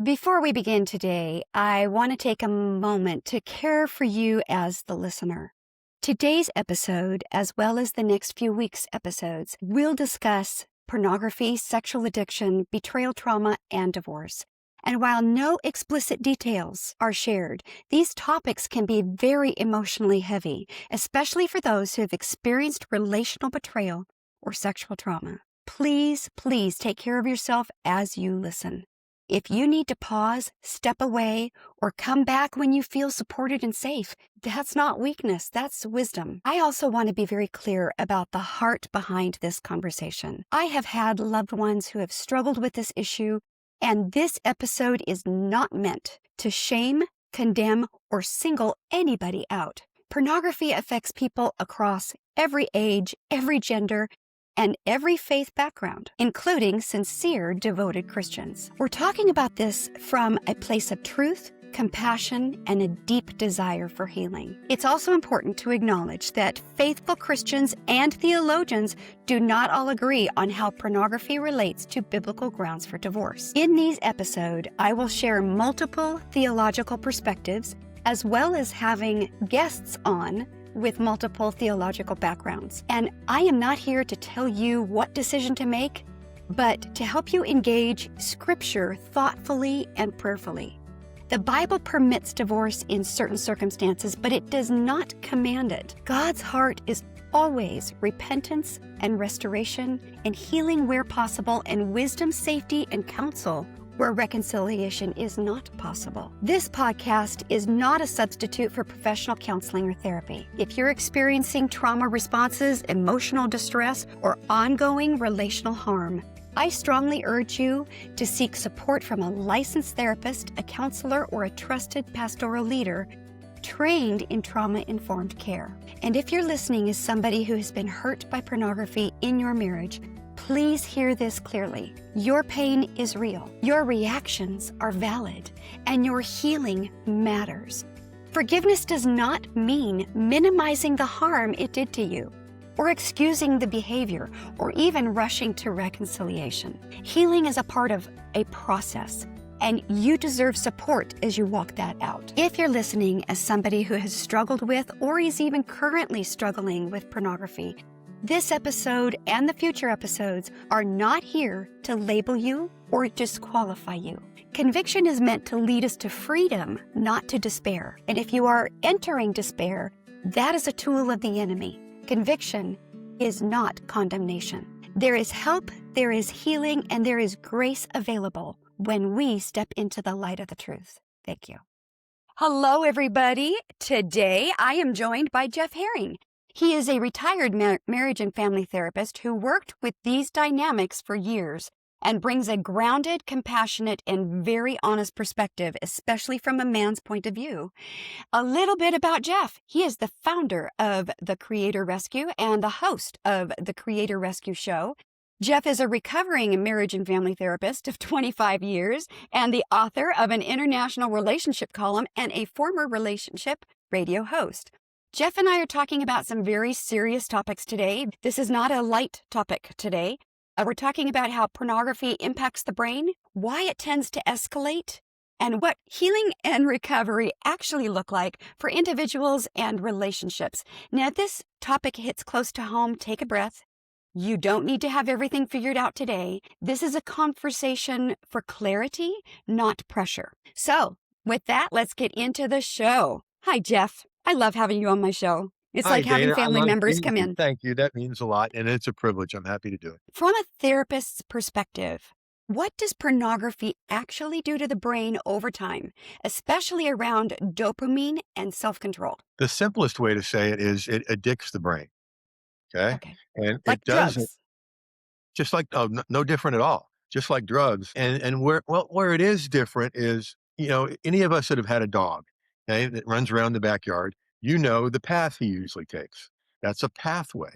Before we begin today, I want to take a moment to care for you as the listener. Today's episode, as well as the next few weeks' episodes, will discuss pornography, sexual addiction, betrayal trauma, and divorce. And while no explicit details are shared, these topics can be very emotionally heavy, especially for those who have experienced relational betrayal or sexual trauma. Please take care of yourself as you listen. If you need to pause, step away, or come back when you feel supported and safe, that's not weakness, that's wisdom. I also want to be very clear about the heart behind this conversation. I have had loved ones who have struggled with this issue, and this episode is not meant to shame, condemn, or single anybody out. Pornography affects people across every age, every gender, and every faith background, including sincere, devoted Christians. We're talking about this from a place of truth, compassion, and a deep desire for healing. It's also important to acknowledge that faithful Christians and theologians do not all agree on how pornography relates to biblical grounds for divorce. In these episodes, I will share multiple theological perspectives, as well as having guests on with multiple theological backgrounds. And I am not here to tell you what decision to make, but to help you engage Scripture thoughtfully and prayerfully. The Bible permits divorce in certain circumstances, but it does not command it. God's heart is always repentance and restoration and healing where possible, and wisdom, safety, and counsel where reconciliation is not possible. This podcast is not a substitute for professional counseling or therapy. If you're experiencing trauma responses, emotional distress, or ongoing relational harm, I strongly urge you to seek support from a licensed therapist, a counselor, or a trusted pastoral leader trained in trauma-informed care. And if you're listening as somebody who has been hurt by pornography in your marriage, please hear this clearly. Your pain is real, your reactions are valid, and your healing matters. Forgiveness does not mean minimizing the harm it did to you, or excusing the behavior, or even rushing to reconciliation. Healing is a part of a process, and you deserve support as you walk that out. If you're listening as somebody who has struggled with, or is even currently struggling with pornography, this episode and the future episodes are not here to label you or disqualify you. Conviction is meant to lead us to freedom, not to despair. And if you are entering despair, that is a tool of the enemy. Conviction is not condemnation. There is help, there is healing, and there is grace available when we step into the light of the truth. Thank you. Hello, everybody. Today, I am joined by Jeff Herring. He is a retired marriage and family therapist who worked with these dynamics for years and brings a grounded, compassionate, and very honest perspective, especially from a man's point of view. A little bit about Jeff. He is the founder of the Creator Rescue and the host of the Creator Rescue Show. Jeff is a recovering marriage and family therapist of 25 years and the author of an international relationship column and a former relationship radio host. Jeff and I are talking about some very serious topics today. This is not a light topic today. We're talking about how pornography impacts the brain, why it tends to escalate, and what healing and recovery actually look like for individuals and relationships. Now, if this topic hits close to home, take a breath. You don't need to have everything figured out today. This is a conversation for clarity, not pressure. So, with that, let's get into the show. Hi, Jeff. I love having you on my show. It's Hi, like having Dana. I family love members being come here. in. Thank you. That means a lot, and it's a privilege. I'm happy to do it. From a therapist's perspective, what does pornography actually do to the brain over time, especially around dopamine and self-control? The simplest way to say it is it addicts the brain. Okay. Okay. And Like it does it drugs. just like, no different at all, just like drugs. And where it is different is, any of us that have had a dog, okay, that runs around the backyard, the path he usually takes. That's a pathway.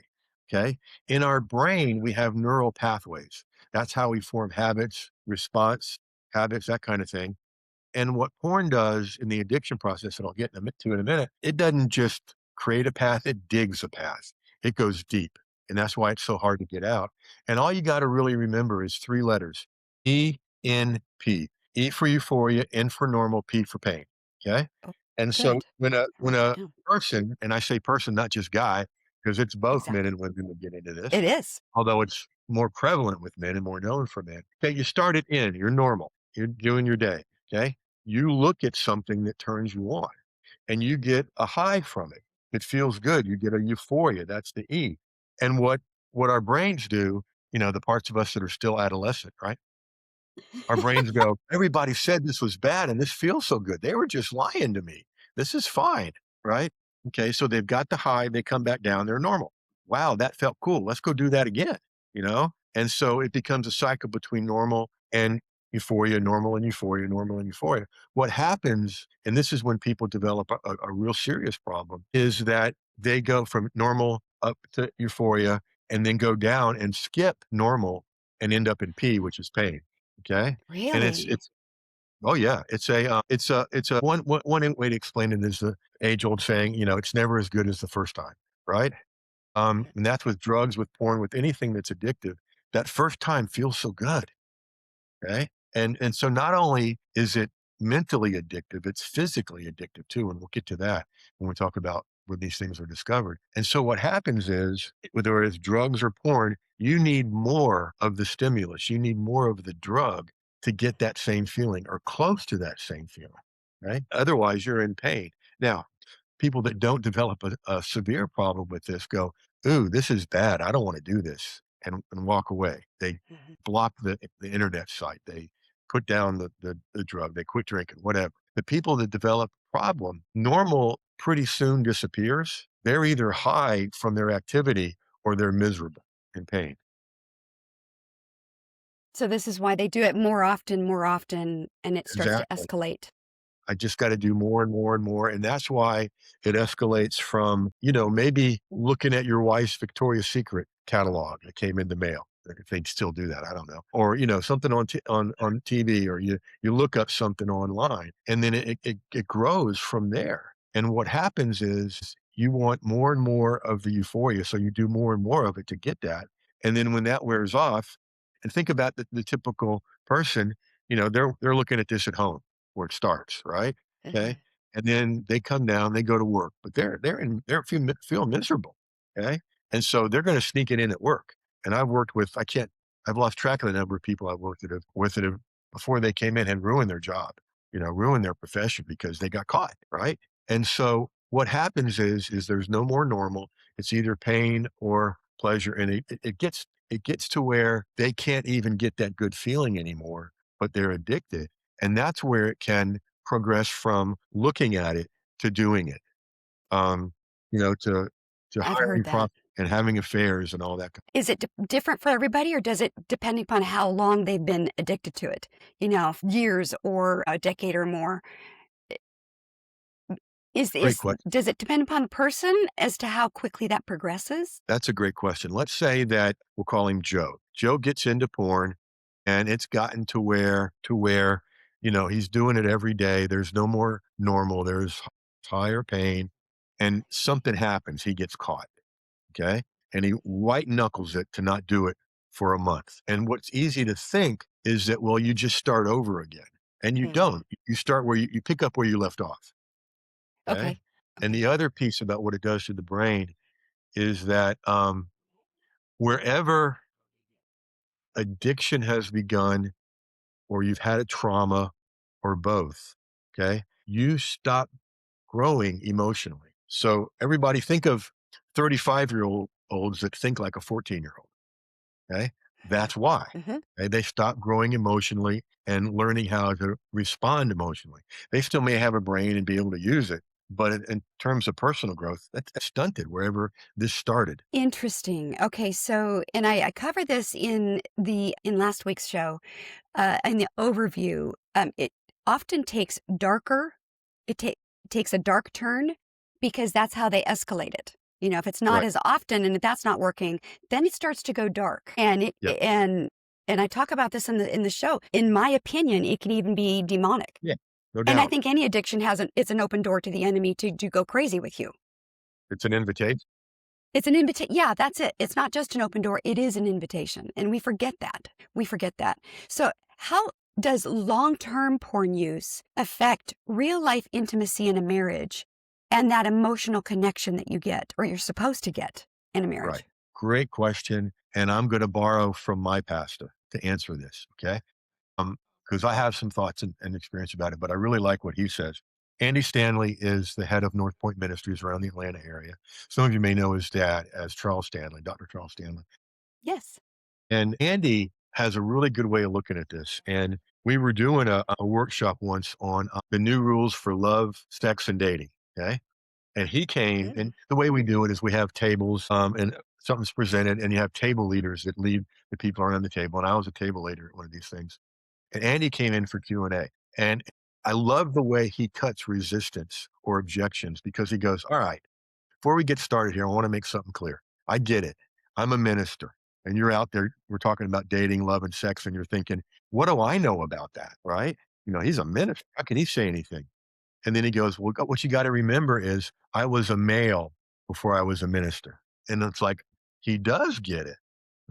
Okay. In our brain, we have neural pathways. That's how we form habits, response habits, that kind of thing. And what porn does in the addiction process, and I'll get to in a minute, it doesn't just create a path, it digs a path. It goes deep. And that's why it's so hard to get out. And all you got to really remember is three letters, ENP. E for euphoria, N for normal, P for pain. Okay. Oh, And so good. when a I write that down. person, and I say person, not just guy, because it's both men Exactly. and women that get into this, It is. although it's more prevalent with men and more known for men. Okay, you start it in, you're normal, you're doing your day. Okay. You look at something that turns you on and you get a high from it. It feels good. You get a euphoria. That's the E. And what our brains do, the parts of us that are still adolescent, right? Our brains go, everybody said this was bad and this feels so good. They were just lying to me. This is fine, right? Okay, so they've got the high, they come back down, they're normal. Wow, that felt cool. Let's go do that again, you know? And so it becomes a cycle between normal and euphoria, normal and euphoria, normal and euphoria. What happens, and this is when people develop a real serious problem, is that they go from normal up to euphoria and then go down and skip normal and end up in P, which is pain. Okay, and Really? oh yeah, it's a one way to explain it is the age old saying, it's never as good as the first time, right? And that's with drugs, with porn, with anything that's addictive. That first time feels so good. Okay. And so not only is it mentally addictive, it's physically addictive too. And we'll get to that when we talk about when these things are discovered. And so what happens is, whether it's drugs or porn, you need more of the stimulus. You need more of the drug to get that same feeling or close to that same feeling. Right. Otherwise you're in pain. Now, people that don't develop a severe problem with this go, "Ooh, this is bad. I don't want to do this," and walk away. They Mhm. block the internet site. They put down the drug. They quit drinking, whatever. The people that develop problem, normal pretty soon disappears. They're either high from their activity or they're miserable in pain. So this is why they do it more often, and it starts to Exactly. escalate. I just got to do more and more and more. And that's why it escalates from, maybe looking at your wife's Victoria's Secret catalog that came in the mail. If they'd still do that, I don't know. Or, something on TV, or you look up something online and then it grows from there. And what happens is you want more and more of the euphoria. So you do more and more of it to get that. And then when that wears off, and think about the typical person, they're looking at this at home where it starts, right? Okay. Mhm. And then they come down, they go to work, but they're feel miserable. Okay. And so they're going to sneak it in at work. And I've lost track of the number of people I've worked with that have before they came in had ruined their job, ruined their profession because they got caught. Right. And so what happens is there's no more normal. It's either pain or pleasure. And it gets to where they can't even get that good feeling anymore, but they're addicted, and that's where it can progress from looking at it to doing it, um, to I've heard hiring that. prop and having affairs and all that. Is it different for everybody, or does it depending upon how long they've been addicted to it? Years or a decade or more. Is Great is question. does it depend upon the person as to how quickly that progresses? That's a great question. Let's say that we'll call him Joe. Joe gets into porn and it's gotten to where, he's doing it every day. There's no more normal. There's higher pain and something happens. He gets caught. Okay. And he white knuckles it to not do it for a month. And what's easy to think is that, well, you just start over again. And you Mm. don't. You start where you pick up where you left off. Okay. Okay. And Okay. the other piece about what it does to the brain is that wherever addiction has begun, or you've had a trauma, or both, okay, you stop growing emotionally. So everybody think of 35-year olds that think like a 14-year-old. Okay. That's why. Mhm. Okay? They stop growing emotionally and learning how to respond emotionally. They still may have a brain and be able to use it, but in terms of personal growth, that's stunted wherever this started. Interesting. Okay, so and I covered this in last week's show, in the overview. It often takes darker. It takes a dark turn because that's how they escalate it. If it's not Right. as often and if that's not working, then it starts to go dark. And it Yep. and I talk about this in the show. In my opinion, it can even be demonic. Yeah. No And I doubt. think any addiction it's an open door to the enemy to go crazy with you. It's an invitation. It's an invitation. Yeah, that's it. It's not just an open door. It is an invitation. And we forget that. We forget that. So Does long-term porn use affect real-life intimacy in a marriage and that emotional connection that you get or you're supposed to get in a Right. marriage? Great question. And I'm going to borrow from my pastor to answer this. Okay. Um, because I have some thoughts and experience about it, but I really like what he says. Andy Stanley is the head of North Point Ministries around the Atlanta area. Some of you may know his dad as Charles Stanley, Dr. Charles Stanley. Yes. And Andy has a really good way of looking at this. And we were doing a workshop once on the new rules for love, sex, and dating. Okay. And he came, Mm. and the way we do it is we have tables, and something's presented, and you have table leaders that lead the people around the table. And I was a table leader at one of these things. And Andy came in for Q&A. And I love the way he cuts resistance or objections because he goes, all right, before we get started here, I want to make something clear. I get it. I'm a minister, and you're out there. We're talking about dating, love, and sex, and you're thinking, what do I know about that? Right? He's a minister. How can he say anything? And then he goes, well, what you got to remember is I was a male before I was a minister. And it's like, he does get it.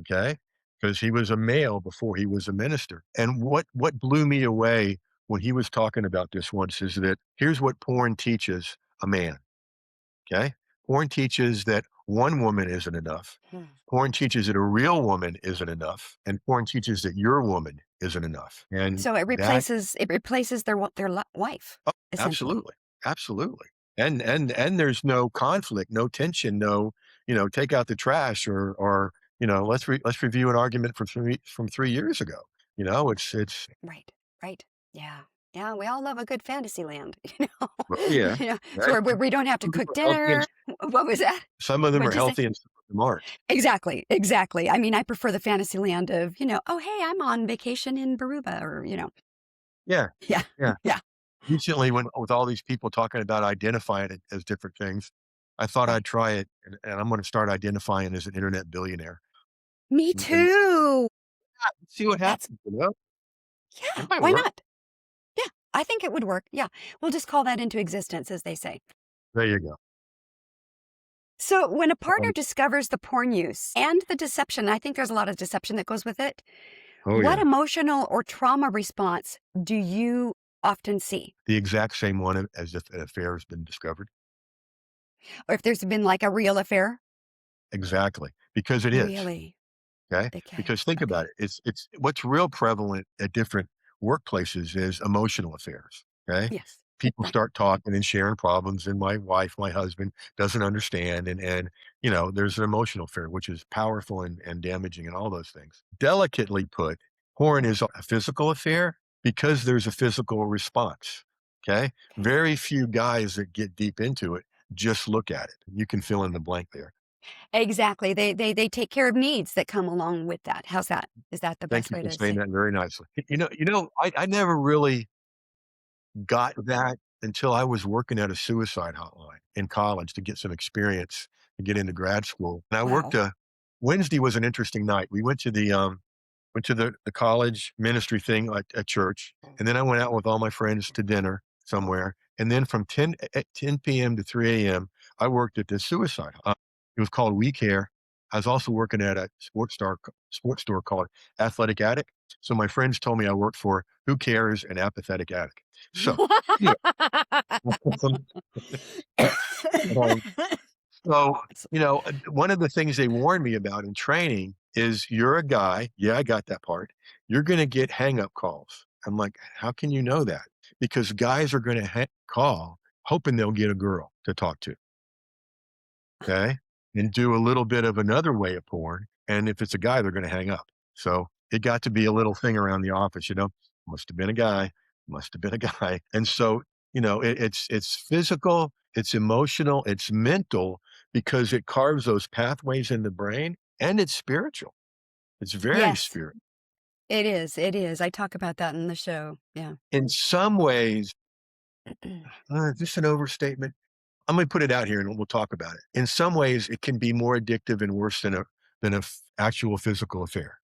Okay. Because he was a male before he was a minister. And what blew me away when he was talking about this once is that here's what porn teaches a man. Okay. Porn teaches that one woman isn't enough. Hmm. Porn teaches that a real woman isn't enough. And porn teaches that your woman isn't enough. And So it that replaces wife, Oh, essentially. absolutely, absolutely. And there's no conflict, no tension, no, take out the trash or, let's review an argument from 3 years ago. It's Right, right. Yeah. Yeah, we all love a good fantasy land, you know? oh, yeah, So right? we don't have to Some of them cook are healthy and dinner. What was that? some of them are What'd you say? healthy and some of them aren't. Exactly, exactly. I mean, I prefer the fantasy land of, "Oh, hey, I'm on vacation in Baruba," or, Yeah, Yeah, yeah. yeah, Recently, when with all these people talking about identifying it as different things, I thought I'd right. try it, and I'm gonna start identifying as an internet billionaire Me and too. see what That's happens. Yeah, It might why work. not? Yeah, I think it would work, yeah. We'll just call that into existence, as they say. There you go. So when a partner Um, discovers the porn use and the deception, I think there's a lot of deception that goes with it. oh, What yeah. emotional or trauma response do you often see? The exact same one as if an affair has been discovered. Or if there's been like a real affair? Exactly, because it is, Really? okay? Okay. Because think about Okay. it, it's what's real prevalent at different workplaces is emotional affairs, okay? Yes. People Right. start talking and sharing problems, and my wife, my husband doesn't understand, and there's an emotional affair, which is powerful and damaging and all those things. Delicately put, porn is a physical affair because there's a physical response, okay? Okay. Very few guys that get deep into it just look at it. You can fill in the blank there. Exactly. They take care of needs that come along with that. How's that? Is that the Thank best you way for to saying say? that very nicely. I never really got that until I was working at a suicide hotline in college to get some experience to get into grad school. And I worked Wow. a Wednesday was an interesting night. We went to the college ministry thing at church, and then I went out with all my friends to dinner somewhere. And then from 10 p.m. to 3 a.m., I worked at this suicide. It was called We Care. I was also working at a sports store called Athletic Addict. So my friends told me I worked for Who Cares and Apathetic Addict. So, yeah. um, so, one of the things they warned me about in training is you're a guy. Yeah, I got that part. You're going to get hang up calls. I'm like, how can you know that? Because guys are going to call hoping they'll get a girl to talk to. Okay. And do a little bit of another way of porn. And if it's a guy, they're going to hang up. So it got to be a little thing around the office, must have been a guy, must have been a guy. And so, it's physical, it's emotional, it's mental because it carves those pathways in the brain and it's spiritual. It's very Yes, spiritual. it is. It is. I talk about that in the show. Yeah. In some ways, is this an overstatement? I'm gonna put it out here and we'll talk about it. In some ways, it can be more addictive and worse than actual physical affair.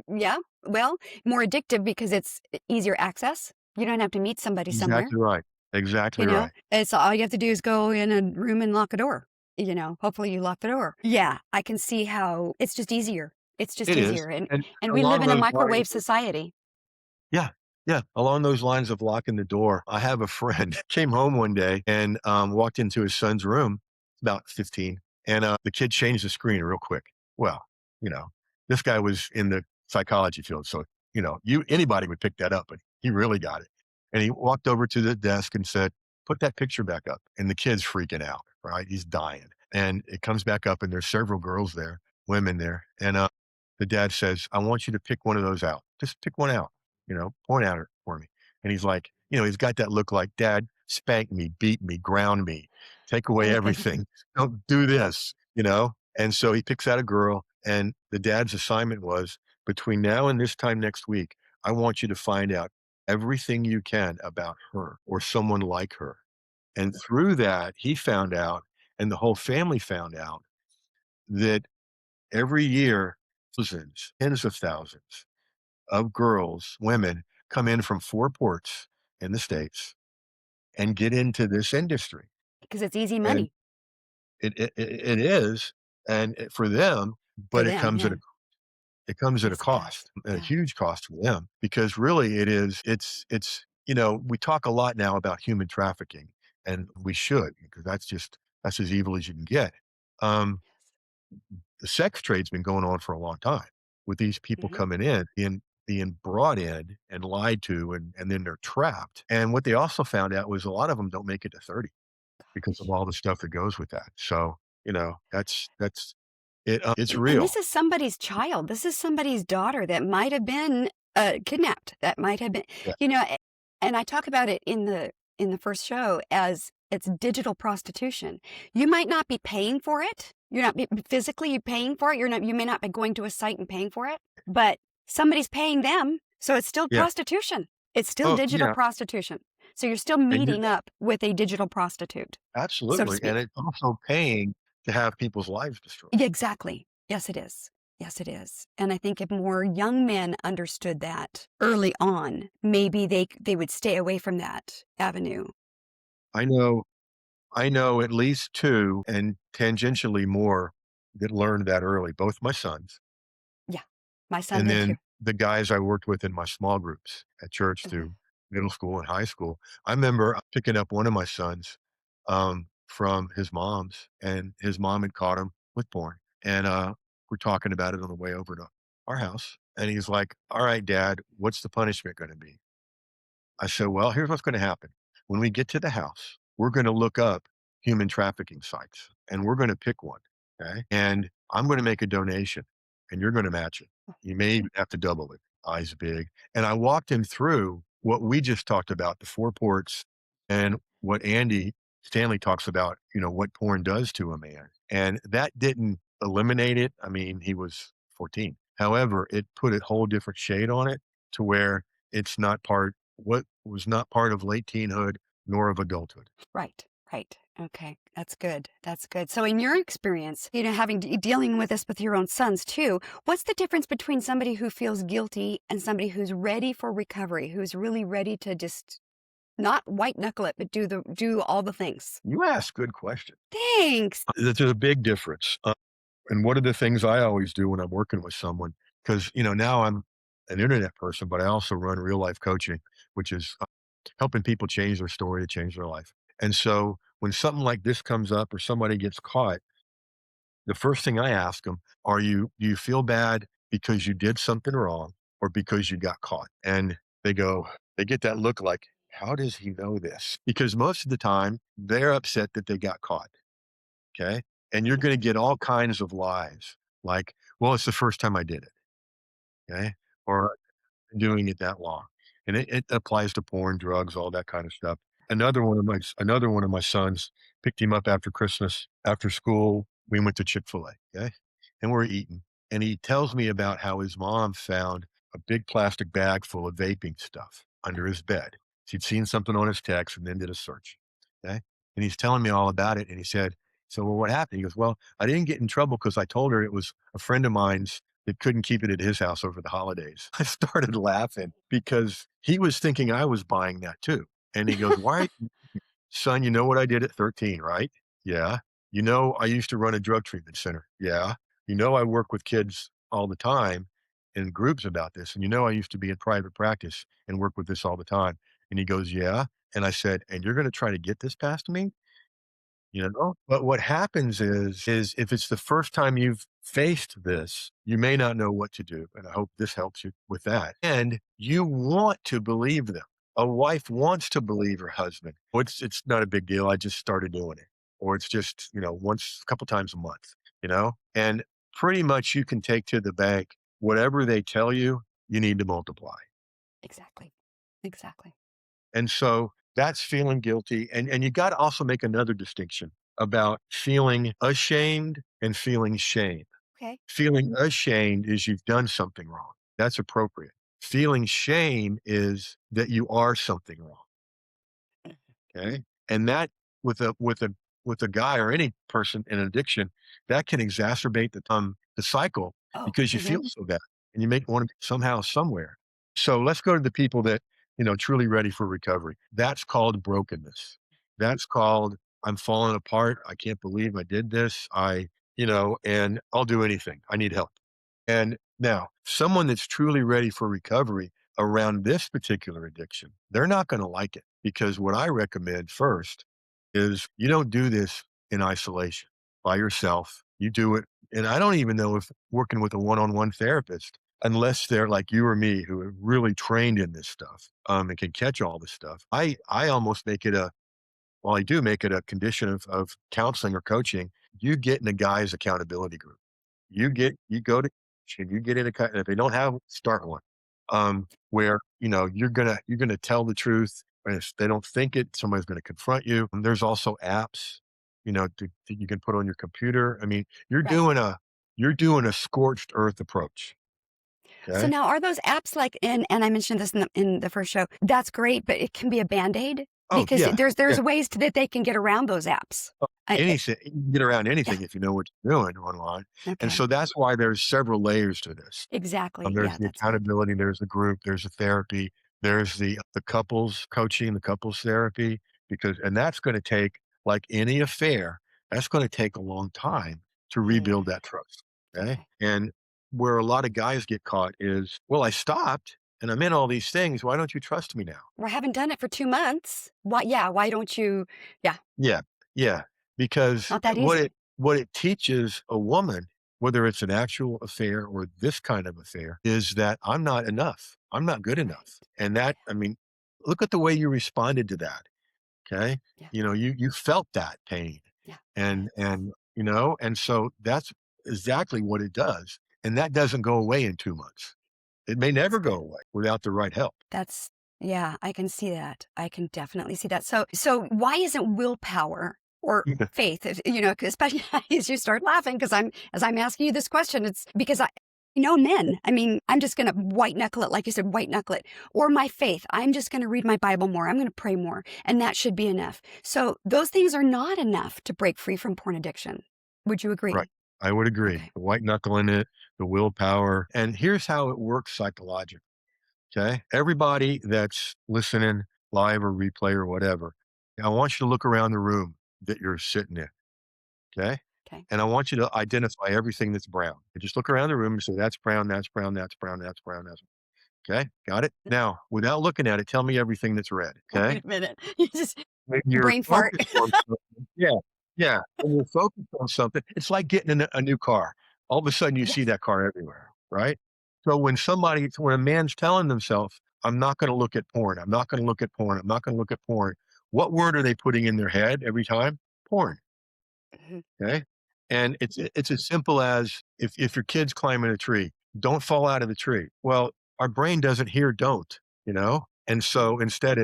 Yeah. Well, more addictive because it's easier access. You don't have to meet somebody somewhere. Exactly right. Exactly right. It's all you have to do is go in a room and lock a door. Hopefully you lock the door. Yeah, I can see how it's just easier. It's just It is, easier, and and we live along in a those lines microwave society. yeah. Yeah, along those lines of locking the door, I have a friend came home one day and walked into his son's room, about 15, and the kid changed the screen real quick. Well, you know, this guy was in the psychology field, so you anybody would pick that up, but he really got it. And he walked over to the desk and said, "Put that picture back up." And the kid's freaking out, right? He's dying, and it comes back up, and there's several girls there, women there, and the dad says, "I want you to pick one of those out. Just pick one out." Point at her for me. And he's like, he's got that look like, Dad, spank me, beat me, ground me, take away everything. Don't do this. And so he picks out a girl, and the dad's assignment was between now and this time next week, I want you to find out everything you can about her or someone like her. And through that, he found out, and the whole family found out that every year, thousands, tens of thousands of girls, women, come in from 4 ports in the States and get into this industry, because it's easy and money it is, and for them, for but it them. comes at Yeah. a Yes, it does. cost, a Yeah. huge cost for them, because really we talk a lot now about human trafficking, and we should, because that's as evil as you can get. Um, Yes. the sex trade's been going on for a long time with these people Mhm. coming in, being brought in and lied to, and then they're trapped. And what they also found out was a lot of them don't make it to 30 because of Gosh. all the stuff that goes with that. So, that's it. It's And real. this is somebody's child. This is somebody's daughter that might have been, kidnapped, that might have been Yeah. you know, a and I talk about it in the first show as it's digital prostitution. You might not be paying for it. You're not physically paying for it. You may not be going to a site and paying for it, but somebody's paying them, so it's still Yeah. prostitution. It's still Oh, digital yeah. prostitution. So you're still And meeting up with a digital prostitute, so to absolutely. And speak. it's also paying to have people's lives destroyed. Yeah, exactly. Yes, it is. Yes, it is. And I think if more young men understood that early on, maybe they would stay away from that avenue. I know I know at least 2 and tangentially more that learned that early, both my sons. Yeah. My son And did then too. the guys I worked with in my small groups at church Mhm. through middle school and high school. I remember picking up one of my sons, from his mom's, and his mom had caught him with porn, and, we're talking about it on the way over to our house, and he's like, "All right, dad, what's the punishment gonna be?" I said, "Well, here's what's gonna happen. When we get to the house, we're gonna look up human trafficking sites, and we're gonna pick one, okay? And I'm gonna make a donation, and you're gonna match it. You may even have to double it." Eyes big. And I walked him through what we just talked about, the 4 ports, and what Andy Stanley talks about, what porn does to a man. And that didn't eliminate it. I mean, he was 14. However, it put a whole different shade on it to where it's not part what was not part of late teenhood nor of adulthood. Right. Right. Okay. That's good. That's good. So in your experience, having dealing with this with your own sons too, what's the difference between somebody who feels guilty and somebody who's ready for recovery, who's really ready to just not white knuckle it, but do all the things? You ask good question. Thanks. There's a big difference. And one of the things I always do when I'm working with someone, because now I'm an internet person, but I also run real life coaching, which is helping people change their story to change their life. And so when something like this comes up or somebody gets caught, the first thing I ask them, do you feel bad because you did something wrong or because you got caught? And they get that look like, how does he know this? Because most of the time they're upset that they got caught. Okay. And you're Mhm. going to get all kinds of lies like, well, it's the first time I did it. Okay. Or doing it that long. And it applies to porn, drugs, all that kind of stuff. Another one of my sons picked him up after Christmas, after school. We went to Chick-fil-A, okay? And we're eating. And he tells me about how his mom found a big plastic bag full of vaping stuff under his bed. She'd seen something on his text and then did a search. Okay. And he's telling me all about it. And he said, so, well, what happened? He goes, well, I didn't get in trouble because I told her it was a friend of mine's that couldn't keep it at his house over the holidays. I started laughing because he was thinking I was buying that too. And he goes, why, son, you know what I did at 13, right? Yeah. You know, I used to run a drug treatment center. Yeah. You know, I work with kids all the time. in groups about this. And I used to be in private practice and work with this all the time. And he goes, yeah. And I said, and you're going to try to get this past me? But what happens is if it's the first time you've faced this, you may not know what to do, and I hope this helps you with that, and you want to believe them. A wife wants to believe her husband. Well, it's not a big deal, I just started doing it, or it's just, once a couple times a month, and pretty much you can take to the bank whatever they tell you, you need to multiply. Exactly. Exactly. And so that's feeling guilty. And you got to also make another distinction about feeling ashamed and feeling shame. Okay. Feeling ashamed is you've done something wrong. That's appropriate. Feeling shame is that you are something wrong. Okay. And that with a guy or any person in addiction, that can exacerbate the cycle Oh, because you feel mhm. so bad and you make want to somehow somewhere. So let's go to the people that truly ready for recovery. That's called brokenness. That's called I'm falling apart. I can't believe I did this. And I'll do anything. I need help. And now, someone that's truly ready for recovery around this particular addiction, they're not going to like it because what I recommend first is you don't do this in isolation by yourself. You do it. And I don't even know if working with a one on one therapist, unless they're like you or me who are really trained in this stuff and can catch all this stuff. I almost make it I do make it a condition of counseling or coaching. You get in a guy's accountability group. You go to and you get in and if they don't have, start one. Where, you're gonna tell the truth, and if they don't think it, somebody's gonna confront you. And there's also apps, that you can put on your computer. I mean, Right. you're doing a scorched earth approach, So okay? now are those apps like and I mentioned this in the first show. That's great, but it can be a Band-Aid Oh, because yeah, yeah. there's ways that they can get around those apps. I Anything you can get around yeah, anything if you know what you're doing online. And okay. so that's why there's several layers to this. Exactly. There's Yeah, the that's good. accountability, there's the group, there's the therapy, there's the couples coaching, the couples therapy, and that's gonna take, like any affair, that's gonna take a long time to Mm, rebuild that trust, okay? okay. And where a lot of guys get caught is, "Well, I stopped, and I'm in all these things, why don't you trust me now?" Well, I haven't done it for 2 months. Why don't you yeah, Yeah, yeah, because not that what easy. it teaches a woman, whether it's an actual affair or this kind of affair, is that I'm not enough. I'm not good Right. enough. And that, I mean, look at the way you responded to that. Okay. Yeah, You felt that pain. yeah. And so that's exactly what it does. And that doesn't go away in 2 months. It may That's never go good. away without the right help. That's yeah, I can see that. I can definitely see that. So why isn't willpower or faith, especially as you start laughing because as I'm asking you this question, it's because I know men. I mean, I'm just going to white knuckle it, like you said, white knuckle it. Or my faith, I'm just going to read my Bible more. I'm going to pray more, and that should be enough. So those things are not enough to break free from porn addiction. Would you Right. agree? I would agree. Okay. The white knuckling it, the willpower. And here's how it works psychologically. Okay. Everybody that's listening live or replay or whatever, I want you to look around the room that you're sitting in. Okay. Okay. And I want you to identify everything that's brown. And just look around the room and say, that's brown, that's brown, that's brown, that's brown, that's okay. Got it? Now, without looking at it, tell me everything that's red. Okay. Wait a minute. You just When you're brain fart. focused on something, yeah, yeah. When you're focused on something, it's like getting in a new car. All of a sudden, you see Yes. that car everywhere, right? So when a man's telling themselves, "I'm not gonna look at porn. I'm not gonna look at porn. I'm not gonna look at porn," what word are they putting in their head every time? Porn. Mhm. Okay. And it's as simple as if your kid's climbing a tree, don't fall out of the tree. Well, our brain doesn't hear don't. And Mm. so instead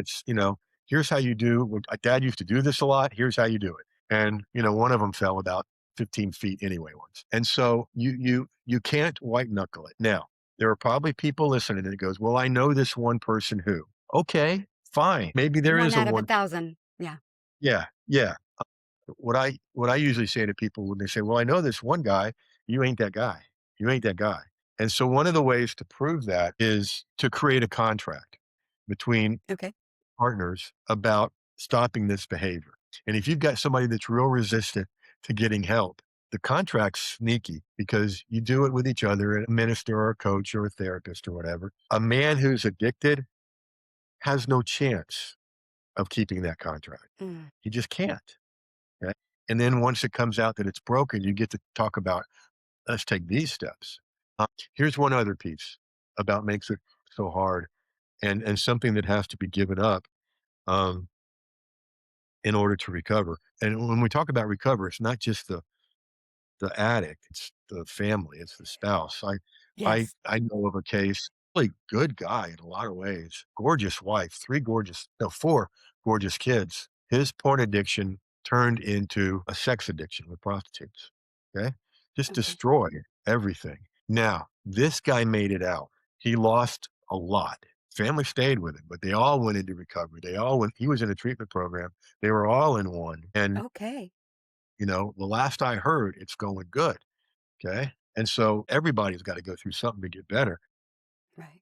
here's how you do what dad used to do this a lot, here's how you do it. And one of them fell about 15 feet anyway once. And so you can't white knuckle it. Now, there are probably people listening that goes, well, I know this one person who. Okay, fine. Maybe there One is a out of a one. thousand. Yeah. Yeah, yeah. What I usually say to people when they say, "Well, I know this one guy," you ain't that guy. You ain't that guy. And so one of the ways to prove that is to create a contract between Okay. partners about stopping this behavior. And if you've got somebody that's real resistant to getting help, the contract's sneaky because you do it with each other, a minister or a coach or a therapist or whatever. A man who's addicted has no chance of keeping that contract. Mm. He just can't. Okay? And then once it comes out that it's broken, you get to talk about, let's take these steps. Here's one other piece about makes it so hard and something that has to be given up um, in order to recover. And when we talk about recover, it's not just the addict, it's the family, it's the spouse. Yes. I know of a case, really good guy in a lot of ways, gorgeous wife, 3 gorgeous no, 4 gorgeous kids. His porn addiction turned into a sex addiction with prostitutes, okay? Just Okay. destroyed everything. Now, this guy made it out. He lost a lot. Family stayed with him, but they all went into recovery. They all went he was in a treatment program. They were all in one, and Okay. the last I heard, it's going good, okay? And so everybody's gotta go through something to get better. Right.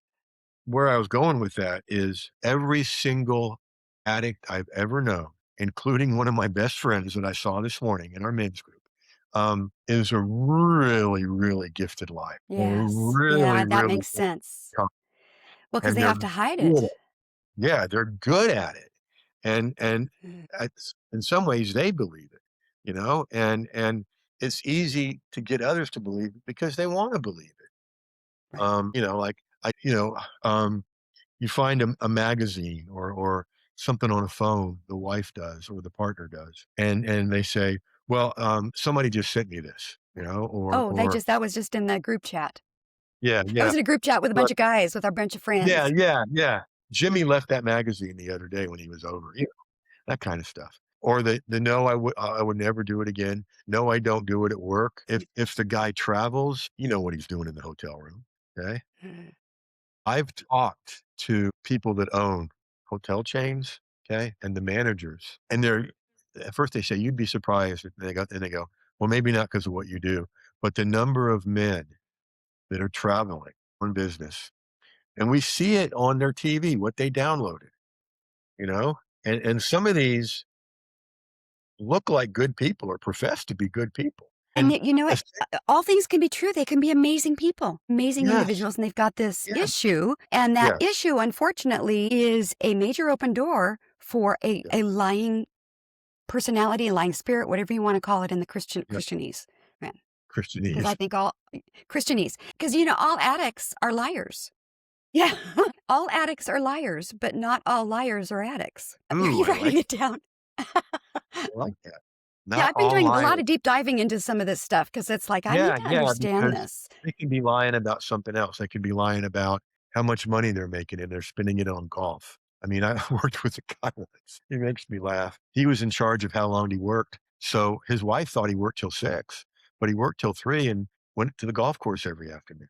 Where I was going with that is every single addict I've ever known, including one of my best friends that I saw this morning in our men's group, is a really, really gifted life. Yes. Really, Yeah, that really makes sense. tough, Well, because and they they're have to hide good. it. Yeah, they're good at it, and Mm. in some ways they believe it, and it's easy to get others to believe it because they want to believe it. Right. Like I, you find a magazine or something on a phone, the wife does or the partner does, and they say, "Well, somebody just sent me this," Oh, or that was just in the group chat. yeah, I yeah, was in a group chat with a bunch but of guys with our bunch of yeah, friends. yeah, yeah. Jimmy left that magazine the other day when he was over. That kind of stuff. Or the no, I would never do it again. No, I don't do it at work. If the guy travels, you know what he's doing in the hotel room. Okay. Mm. I've talked to people that own hotel chains, okay, and the managers, and they're at first they say you'd be surprised, and they go, well, maybe not because of what you do, but the number of men that are traveling on business, and we see it on their TV, what they downloaded, and some of these look like good people or profess to be good people. And And yet, you know what? es All things can be true. They can be amazing people, amazing yes, individuals, and they've got this yes, issue. And that yes, issue, unfortunately, is a major open door for yeah, a lying personality, a lying spirit, whatever you want to call it in the yeah, Christianese. Because I Christianese. think all Christianese, because all addicts are liars. Yeah. All addicts are liars, but not all liars are addicts. Are Ooh, you I writing like it down? that. Yeah, Not I've been all doing a lot liars. of deep diving into some of this stuff because it's like, I need Yeah, to yeah, understand because this. they can be lying about something else. They could be lying about how much money they're making, and they're spending it on golf. I mean, I worked with a guy once. He makes me laugh. He was in charge of how long he worked. So his wife thought he worked till 6, but he worked till 3 and went to the golf course every afternoon.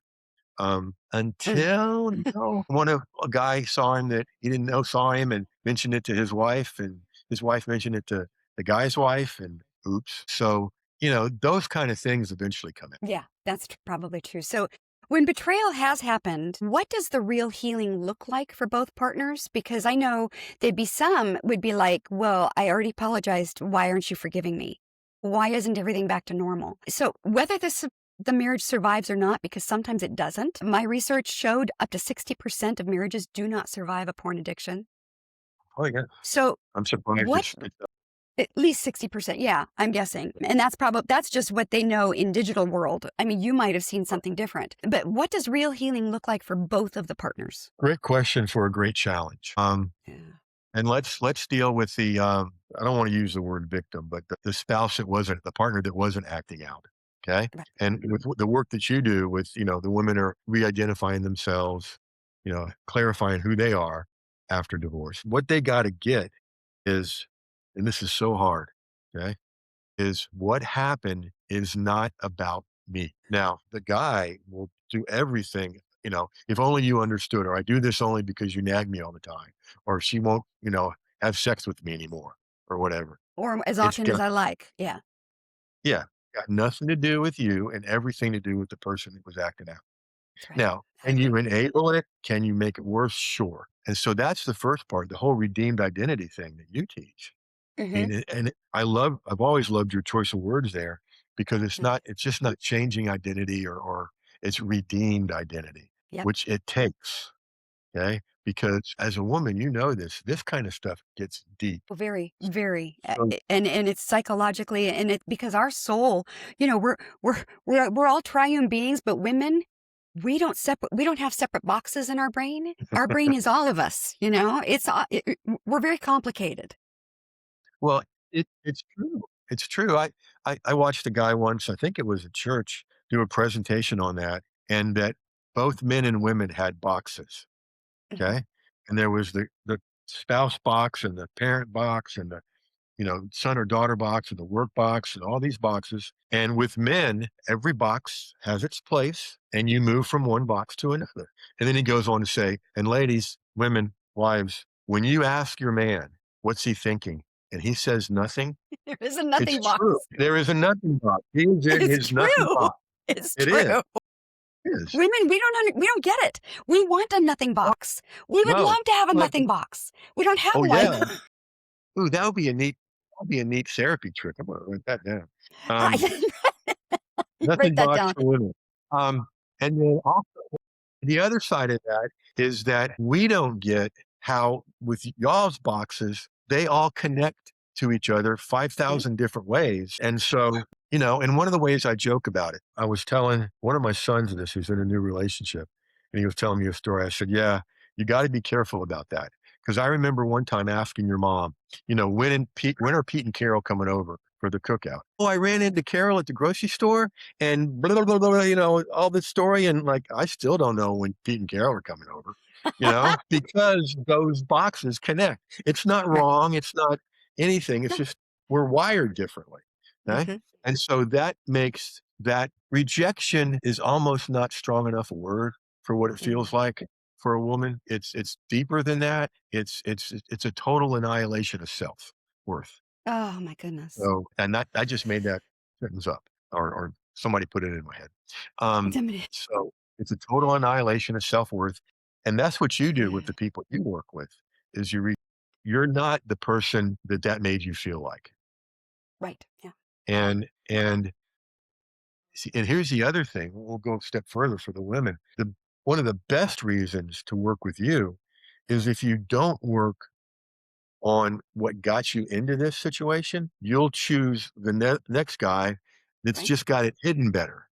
Mm. Until, a guy saw him that he didn't know saw him and mentioned it to his wife, and his wife mentioned it to the guy's wife, and oops. So, those kind of things eventually come out. Yeah, that's probably true. So, when betrayal has happened, what does the real healing look like for both partners? Because I know there'd be some would be like, well, I already apologized. Why aren't you forgiving me? Why isn't everything back to normal? So, whether the marriage survives or not, because sometimes it doesn't. My research showed up to 60% of marriages do not survive a porn addiction. Oh, yeah. So, I'm surprised what it's at least 60%, yeah, I'm guessing. And that's just what they know in digital world. I mean, you might have seen something different. But what does real healing look like for both of the partners? great question for a great challenge. Yeah. And let's deal with I don't want to use the word victim, but the spouse that wasn't the partner that wasn't acting out. Okay. Right. And with the work that you do with, the women are re-identifying themselves, clarifying who they are after divorce. What they got to get is, and this is so hard, okay, is what happened is not about me. Now, the guy will do everything, if only you understood, or I do this only because you nag me all the time, or she won't, have sex with me anymore, or whatever. Or as It's often as got, I like. Yeah, yeah, got nothing to do with you and everything to do with the person that was acting out. that's right. Now, I can you agree. enable it? Can you make it worse? Sure. And so that's the first part, the whole redeemed identity thing that you teach. Hmm. And I've always loved your choice of words there because Mm. it's just not changing identity or it's redeemed identity, Yep. which it takes. Okay. Because as a woman, you know this kind of stuff gets deep. Well, very, very, So and it's psychologically, and it because our soul, we're all triune beings, but women, we don't have separate boxes in our brain. Our brain is all of us. We're very complicated. well, it's true. It's true. I watched a guy once, I think it was at church, do a presentation on that, and that both men and women had boxes. Mhm. Okay. And there was the spouse box and the parent box and the son or daughter box and the work box and all these boxes. And with men, every box has its place and you move from one box to another. And then he goes on to say, and ladies, women, wives, when you ask your man, what's he thinking? And he says nothing, There is a it's nothing true. box. There is a nothing box. He is in It's his nothing true. box. It's It is. true. It is. Women, we don't get it. We want a nothing No, box. We would no. love to have a But nothing box. We don't have oh one. yeah. Ooh, that would be a neat therapy trick. I'm gonna write that down. Um, Right. Write Nothing that box down. for women. And then also the other side of that is that we don't get how with y'all's boxes, they all connect to each other Mm, 5,000 different ways. And so, and one of the ways I joke about it, I was telling one of my sons this who's in a new relationship, and he was telling me a story. I said, yeah, you got to be careful about that. Because I remember one time asking your mom, when are Pete and Carol coming over for the cookout? Oh, I ran into Carol at the grocery store and blah, blah, blah, blah, all this story. And like, I still don't know when Pete and Carol are coming over, because those boxes connect. It's not right. wrong. It's not anything. It's No. just we're wired differently. Okay. Mhm. And so that makes that rejection is almost not strong enough a word for what it Mm. feels like for a woman. It's deeper than that. It's a total annihilation of self worth. Oh my goodness. So, and that I just made that sentence up, or somebody put it in my head. Um, Intimidating. so it's a total annihilation of self worth, and that's what you do with Mm. the people you work with. Is you're not the person that made you feel like, Right. Yeah. and see, and here's the other thing. We'll go a step further for the women. The One of the best reasons to work with you is if you don't work on what got you into this situation, you'll choose the next guy that's Right. just got it hidden better.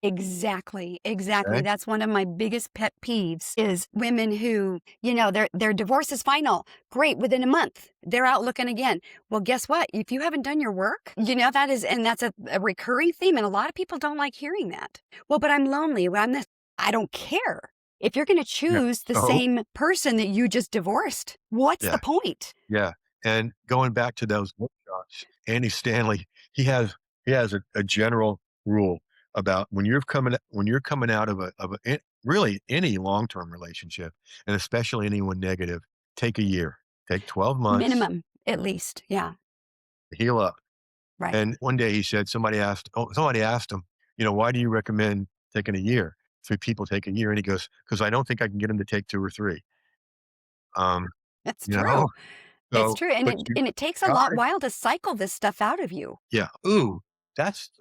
Exactly, exactly. Okay. That's one of my biggest pet peeves is women who, their divorce is final. Great, within a month, they're out looking again. Well, guess what? If you haven't done your work, and that's a recurring theme, and a lot of people don't like hearing that. Well, but I'm lonely. Well, I'm this. I don't care. If you're going to Yeah. choose the So, same person that you just divorced, what's the yeah. point? Yeah. And going back to those workshops, Andy Stanley, he has a general rule about when you're coming out of really any long-term relationship, and especially anyone negative, take a year, take 12 months Minimum, at least. Yeah, to heal up. right. And one day he said, somebody asked him, why do you recommend taking a year? Three people take a year. And he goes, because I don't think I can get them to take two or three. Um, That's you true. know, It's so, true, and but it you and it takes a lot gotta, while to cycle this stuff out of you. yeah. Ooh,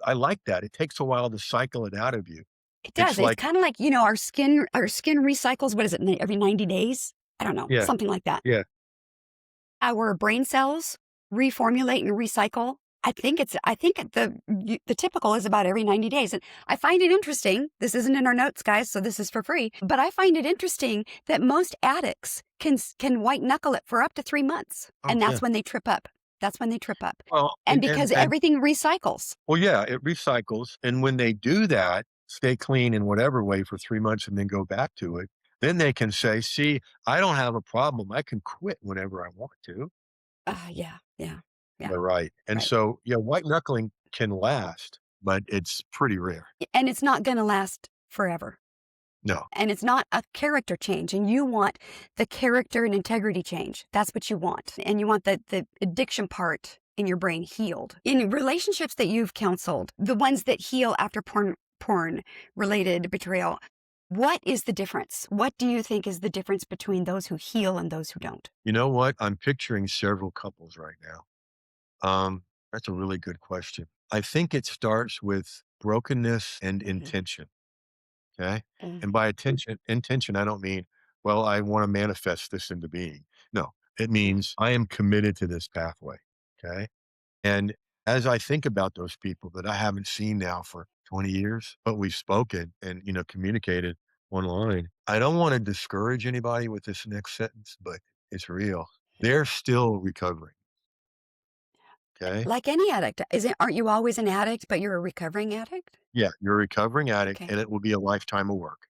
I like that. It takes a while to cycle it out of you. It does. It's It's like, kinda like, our skin recycles, what is it, every 90 days? I don't know, yeah, something like that. yeah, Our brain cells reformulate and recycle. I think the typical is about every 90 days, and I find it interesting, this isn't in our notes, guys, so this is for free, but I find it interesting that most addicts can white knuckle it for up to 3 months, oh, and yeah. that's when they trip up. That's when they trip up. Well, And because and everything recycles. well, yeah, it recycles. And when they do that, stay clean in whatever way for 3 months and then go back to it, then they can say, see, I don't have a problem. I can quit whenever I want to. Yeah, yeah, yeah, Yeah, right. And right. so, yeah, white knuckling can last, but it's pretty rare. And it's not gonna last forever. No. And it's not a character change, and you want the character and integrity change. That's what you want, and you want the addiction part in your brain healed. In relationships that you've counseled, the ones that heal after porn-related betrayal, what is the difference? What do you think is the difference between those who heal and those who don't? You know what? I'm picturing several couples right now. That's a really good question. I think it starts with brokenness and Mhm. intention. Okay. And Mhm. by intention, I don't mean, well, I want to manifest this into being. No, it Mhm. means I am committed to this pathway. Okay. And as I think about those people that I haven't seen now for 20 years, but we've spoken and, communicated online, I don't want to discourage anybody with this next sentence, but it's real. They're still recovering. Okay. Like any addict, aren't you always an addict, but you're a recovering addict? Yeah. You're a recovering addict Okay. and it will be a lifetime of work.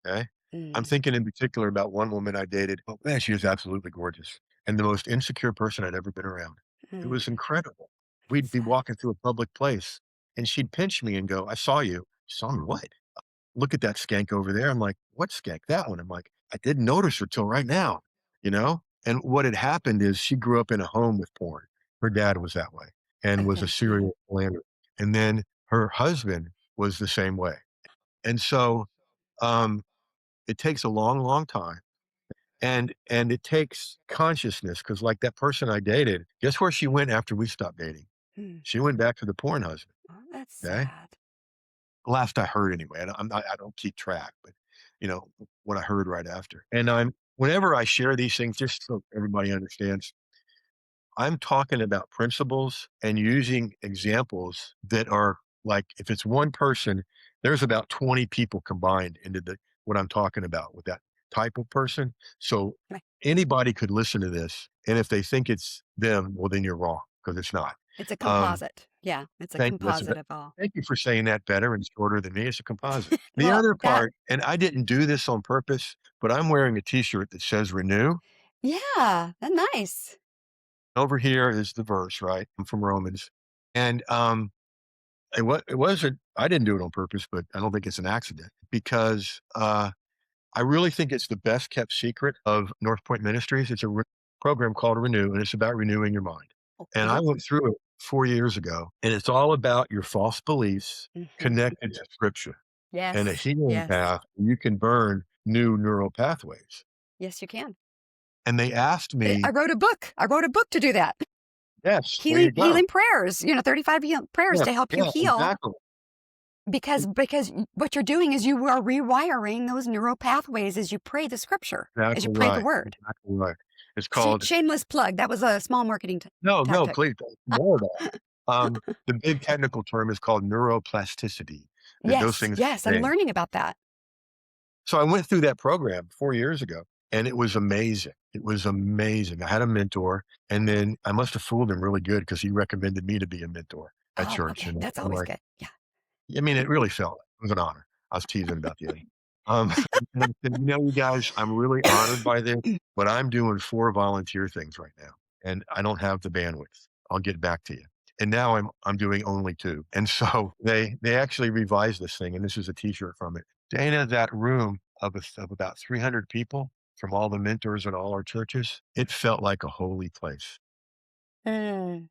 Okay. I'm Mm, thinking in particular about one woman I dated. Oh man, she was absolutely gorgeous and the most insecure person I'd ever been around. It mm, was incredible. that's We'd be sad. walking through a public place and she'd pinch me and go, I saw you. Saw me what? Look at that skank over there. I'm like, what skank? That one. I'm like, I didn't notice her till right now, you know? And what had happened is she grew up in a home with porn. Her dad was that way and was a Okay, yeah. serial philanderer. And then her husband was the same way. And so um, it takes a long, long time. And it takes consciousness because like that person I dated, guess where she went after we stopped dating? Mm. She went back to the porn husband. Oh, that's Okay. sad. Last I heard anyway. I don't keep track, but what I heard right after. And whenever I share these things, just so everybody understands, I'm talking about principles and using examples that are like if it's one person, there's about 20 people combined into what I'm talking about with that type of person. So Right. anybody could listen to this. And if they think it's them, well, then you're wrong because it's not. It's a Um, composite. Yeah, it's a Thank you. composite of all. Thank you for saying that better and shorter than me. It's a composite. The Well, other that part, and I didn't do this on purpose, but I'm wearing a T-shirt that says "Renew." yeah, that's nice. Over here is the verse, right? I'm from Romans, and it wasn't. I didn't do it on purpose, but I don't think it's an accident because I really think it's the best kept secret of North Point Ministries. It's a program called Renew, and it's about renewing your mind. And I Uh-huh. went through it 4 years ago, and it's all about your false beliefs Mhm. connected to Scripture and a Yes, healing yes. path. You can burn new neural pathways. Yes, you can. And they asked I me, wrote a book. I wrote a book to do that. yes, there Healing you go. healing prayers, 35 prayers Yeah, to help you yeah, heal exactly. because what you're doing is you are rewiring those neural pathways as you pray the scripture, as you Exactly pray the right. word. Exactly right. It's called, Shameless plug. That was a small marketing no, no, tactic. please don't. More of that. The big technical term is called neuroplasticity, that those Yes, things yes, I'm change. learning about that. So I went through that program 4 years ago and it was amazing. It was amazing. I had a mentor and then I must have fooled him really good because he recommended me to be a mentor at Oh, church. okay, And that's I'm always like, good. Yeah. I mean, it really felt it was an honor. I was teasing about the other. Um, and I said, you guys, I'm really honored by this, but I'm doing 4 volunteer things right now, and I don't have the bandwidth. I'll get back to you. And now I'm doing only 2. And so they actually revised this thing, and this is a T-shirt from it. Dana, that room of about 300 people from all the mentors in all our churches, it felt like a holy place Mm,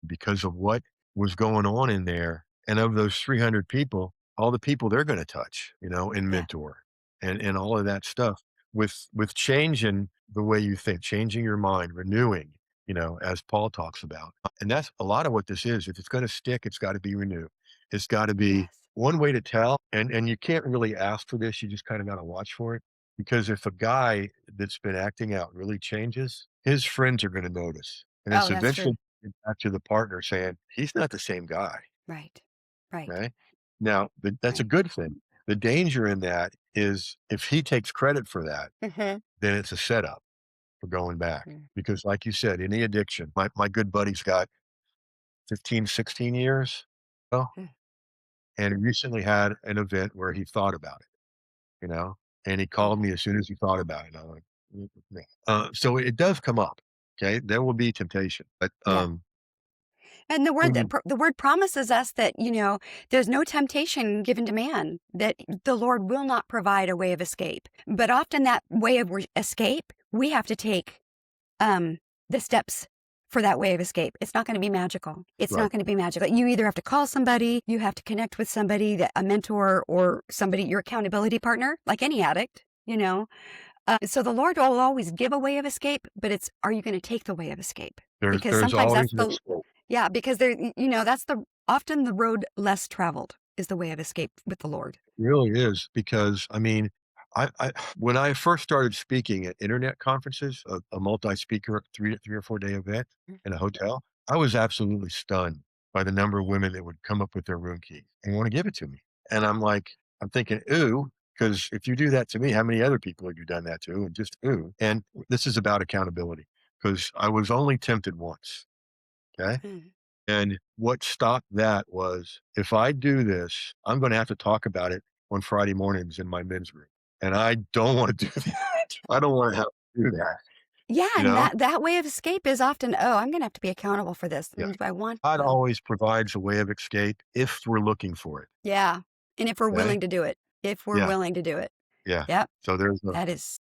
because of what was going on in there. And of those 300 people, all the people they're going to touch, and yeah. mentor and all of that stuff with changing the way you think, changing your mind, renewing, as Paul talks about. And that's a lot of what this is. If it's going to stick, it's got to be renewed. It's got to be Yes. one way to tell. And you can't really ask for this. You just kind of got to watch for it. Because if a guy that's been acting out really changes, his friends are going to notice. And it's Oh, that's true. eventually back to the partner saying, "He's not the same guy." Right. Right. Okay. Now, that's a Right. good thing. The danger in that is if he takes credit for that, Mhm. then it's a setup for going back. Mm, Because, like you said, any addiction, my good buddy's got 15, 16 years. Well, mm, and he recently had an event where he thought about it, and he called mhm. me as soon as he thought about it. And I'm like, "Yeah." So it does come up. Okay. There will be temptation. But Yeah. And when you, the word promises us that, there's no temptation given to man, that the Lord will not provide a way of escape. But often that way of escape, we have to take um, the steps for that way of escape. It's not going to be magical. It's right, not going to be magical. You either have to call somebody, you have to connect with somebody, a mentor or somebody, your accountability partner, like any addict, so the Lord will always give a way of escape, but are you going to take the way of escape? Because there's sometimes always that's an escape. yeah, because that's often the road less traveled is the way of escape with the Lord. It really is because, I mean, I when I first started speaking at internet conferences, a multi-speaker 3 or 4 day event in a hotel, I was absolutely stunned by the number of women that would come up with their room key and wanna give it to me. And I'm like, I'm thinking, "Ooh," because if you do that to me, how many other people have you done that to? And just, ooh. And this is about accountability because I was only tempted once, okay? Mm. And what stopped that was, if I do this, I'm gonna have to talk about it on Friday mornings in my men's room, and I don't wanna do that. I don't wanna have to do that, Yeah, you and know? that way of escape is often, "Oh, I'm gonna have to be accountable for this, Yeah. and do I want God to?" always provides a way of escape if we're looking for it, Yeah, and if we're okay? willing to do it. If we're Yeah, willing to do it. yeah. Yep, So there's a that is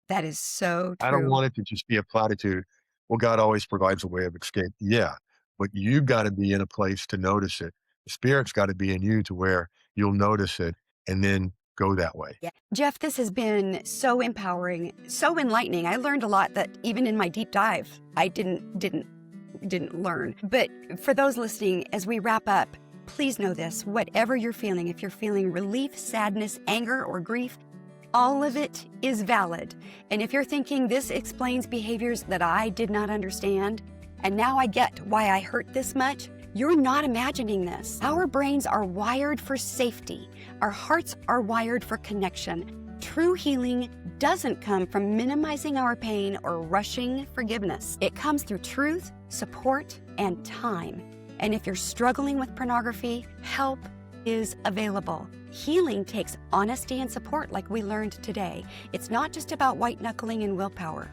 that is so I don't true. want it to just be a platitude, "Well, God always provides a way of escape." Yeah, but you gotta be in a place to notice it. The Spirit's gotta be in you to where you'll notice it and then go that way. Yeah. Jeff, this has been so empowering, so enlightening. I learned a lot that even in my deep dive, I didn't learn. But for those listening, as we wrap up, please know this, whatever you're feeling, if you're feeling relief, sadness, anger, or grief, all of it is valid. And if you're thinking this explains behaviors that I did not understand, and now I get why I hurt this much, you're not imagining this. Our brains are wired for safety. Our hearts are wired for connection. True healing doesn't come from minimizing our pain or rushing forgiveness. It comes through truth, support, and time. And if you're struggling with pornography, help is available. Healing takes honesty and support, like we learned today. It's not just about white knuckling and willpower.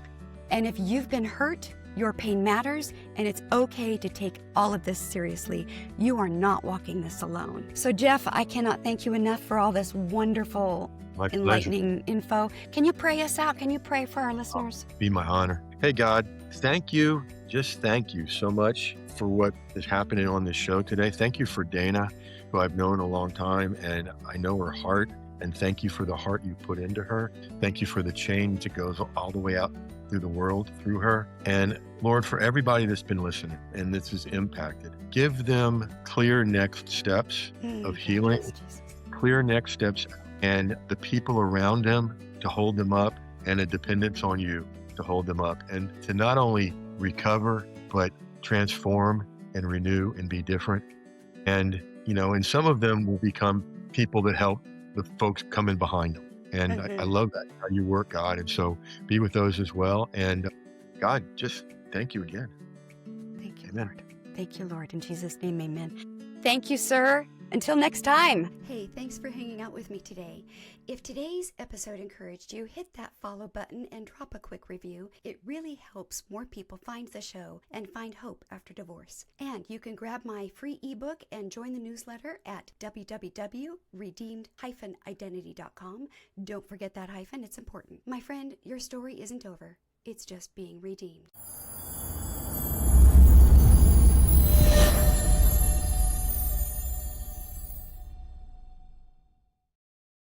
And if you've been hurt, your pain matters, and it's okay to take all of this seriously. You are not walking this alone. So, Jeff, I cannot thank you enough for all this wonderful, My pleasure. enlightening info. Can you pray us out? Can you pray for our listeners? Be my honor. Hey, God, thank you. Just thank you so much for what is happening on this show today. Thank you for Dana, who I've known a long time, and I know her heart. And thank you for the heart you put into her. Thank you for the change that goes all the way out through the world through her. And Lord, for everybody that's been listening and this is impacted, give them clear next steps of healing, clear next steps, and the people around them to hold them up, and a dependence on you to hold them up, and to not only recover, but transform and renew and be different. And, and some of them will become people that help the folks coming behind them. And I love that, how you work, God. And so be with those as well. And God, just thank you again. Thank you, Amen. Lord. Thank you, Lord. In Jesus' name, amen. Thank you, sir. Until next time. Hey, thanks for hanging out with me today. If today's episode encouraged you, hit that follow button and drop a quick review. It really helps more people find the show and find hope after divorce. And you can grab my free ebook and join the newsletter at www.redeemed-identity.com. Don't forget that hyphen, it's important. My friend, your story isn't over. It's just being redeemed.